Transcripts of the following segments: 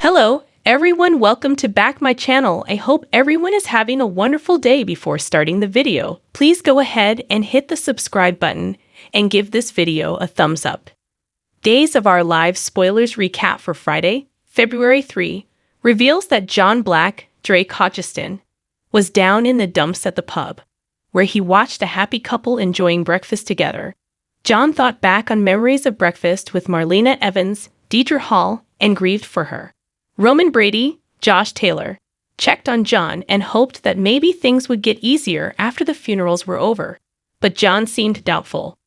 Hello, everyone. Welcome to back my channel. I hope everyone is having a wonderful day. Before starting the video, please go ahead and hit the subscribe button and give this video a thumbs up. Days of Our Lives spoilers recap for Friday, February 3, reveals that John Black, Drake Hodgeston, was down in the dumps at the pub, where he watched a happy couple enjoying breakfast together. John thought back on memories of breakfast with Marlena Evans, Deidre Hall, and grieved for her. Roman Brady, Josh Taylor, checked on John and hoped that maybe things would get easier after the funerals were over, but John seemed doubtful.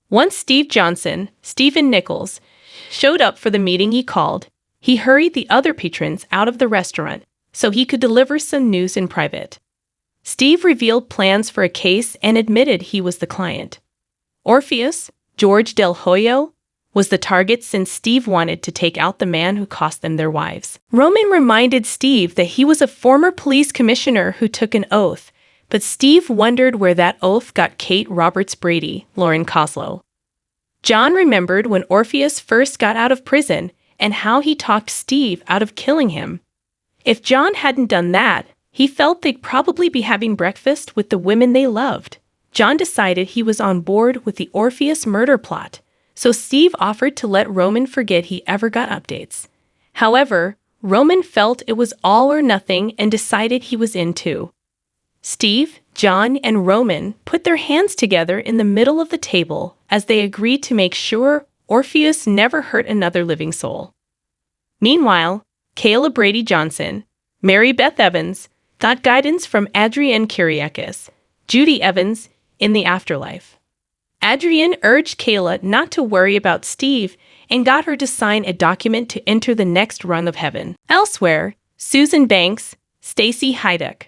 Once Steve Johnson, Stephen Nichols, showed up for the meeting he called, he hurried the other patrons out of the restaurant so he could deliver some news in private. Steve revealed plans for a case and admitted he was the client. Orpheus, George Del Hoyo, was the target since Steve wanted to take out the man who cost them their wives. Roman reminded Steve that he was a former police commissioner who took an oath, but Steve wondered where that oath got Kate Roberts Brady, Lauren Koslow. John remembered when Orpheus first got out of prison and how he talked Steve out of killing him. If John hadn't done that, he felt they'd probably be having breakfast with the women they loved. John decided he was on board with the Orpheus murder plot, so Steve offered to let Roman forget he ever got updates. However, Roman felt it was all or nothing and decided he was in too. Steve, John, and Roman put their hands together in the middle of the table as they agreed to make sure Orpheus never hurt another living soul. Meanwhile, Kayla Brady Johnson, Mary Beth Evans, got guidance from Adrienne Kyriakis, Judy Evans, in the afterlife. Adrienne urged Kayla not to worry about Steve and got her to sign a document to enter the next rung of heaven. Elsewhere, Susan Banks, Stacy Hyduck,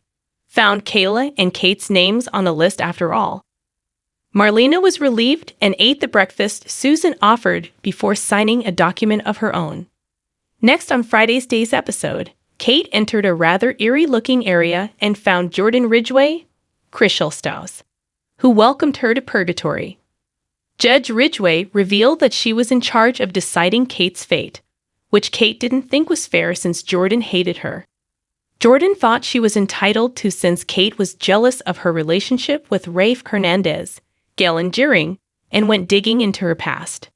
found Kayla and Kate's names on the list after all. Marlena was relieved and ate the breakfast Susan offered before signing a document of her own. Next on Friday's Days episode, Kate entered a rather eerie-looking area and found Jordan Ridgway, Christelstaus, who welcomed her to purgatory. Judge Ridgway revealed that she was in charge of deciding Kate's fate, which Kate didn't think was fair since Jordan hated her. Jordan thought she was entitled to since Kate was jealous of her relationship with Rafe Hernandez, Galen Deering, and went digging into her past.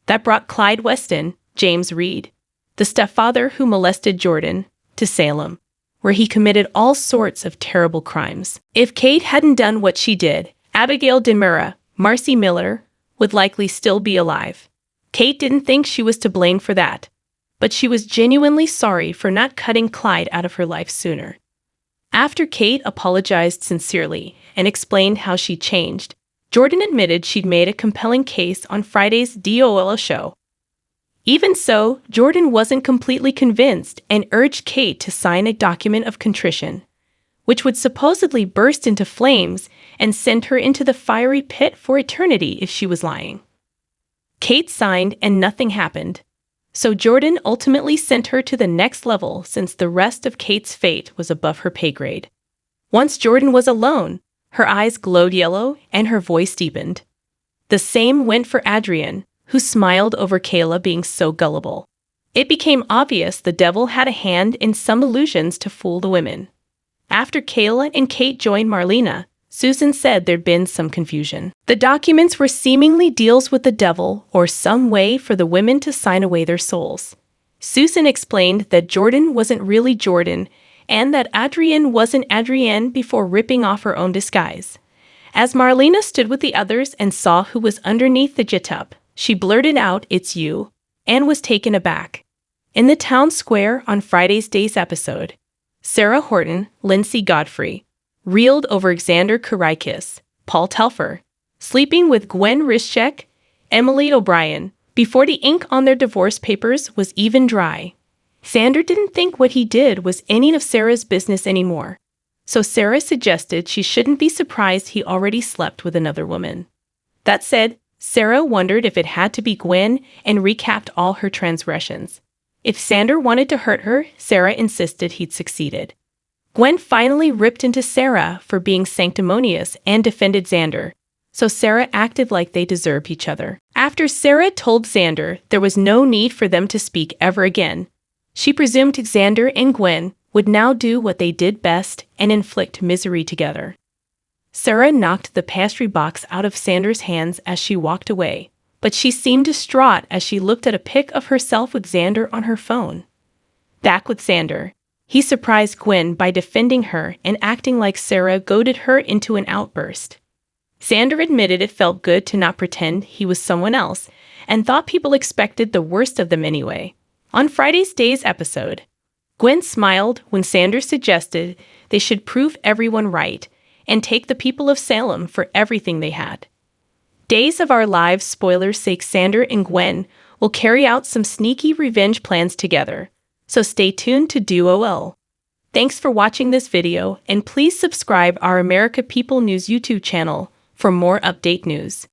That brought Clyde Weston, James Reed, the stepfather who molested Jordan, to Salem, where he committed all sorts of terrible crimes. If Kate hadn't done what she did, Abigail Demura, Marcy Miller, would likely still be alive. Kate didn't think she was to blame for that, but she was genuinely sorry for not cutting Clyde out of her life sooner. After Kate apologized sincerely and explained how she changed, Jordan admitted she'd made a compelling case on Friday's DOL show. Even so, Jordan wasn't completely convinced and urged Kate to sign a document of contrition, which would supposedly burst into flames and send her into the fiery pit for eternity if she was lying. Kate signed and nothing happened, so Jordan ultimately sent her to the next level since the rest of Kate's fate was above her pay grade. Once Jordan was alone, her eyes glowed yellow and her voice deepened. The same went for Adrienne, who smiled over Kayla being so gullible. It became obvious the devil had a hand in some illusions to fool the women. After Kayla and Kate joined Marlena, Susan said there'd been some confusion. The documents were seemingly deals with the devil or some way for the women to sign away their souls. Susan explained that Jordan wasn't really Jordan and that Adrienne wasn't Adrienne before ripping off her own disguise. As Marlena stood with the others and saw who was underneath the getup, she blurted out, "It's you," and was taken aback. In the town square on Friday's Days episode, Sarah Horton, Lindsay Godfrey, reeled over Xander Karaikis, Paul Telfer, sleeping with Gwen Rischek, Emily O'Brien, before the ink on their divorce papers was even dry. Xander didn't think what he did was any of Sarah's business anymore, so Sarah suggested she shouldn't be surprised he already slept with another woman. That said, Sarah wondered if it had to be Gwen and recapped all her transgressions. If Xander wanted to hurt her, Sarah insisted he'd succeeded. Gwen finally ripped into Sarah for being sanctimonious and defended Xander, so Sarah acted like they deserved each other. After Sarah told Xander there was no need for them to speak ever again, She presumed Xander and Gwen would now do what they did best and inflict misery together. Sarah knocked the pastry box out of Xander's hands as she walked away, but she seemed distraught as she looked at a pic of herself with Xander on her phone. Back with Xander, he surprised Gwen by defending her and acting like Sarah goaded her into an outburst. Xander admitted it felt good to not pretend he was someone else and thought people expected the worst of them anyway. On Friday's Days episode, Gwen smiled when Xander suggested they should prove everyone right and take the people of Salem for everything they had. Days of Our Lives spoilers say Xander and Gwen will carry out some sneaky revenge plans together, so stay tuned to DOL. Thanks for watching this video, and please subscribe our America People News YouTube channel for more update news.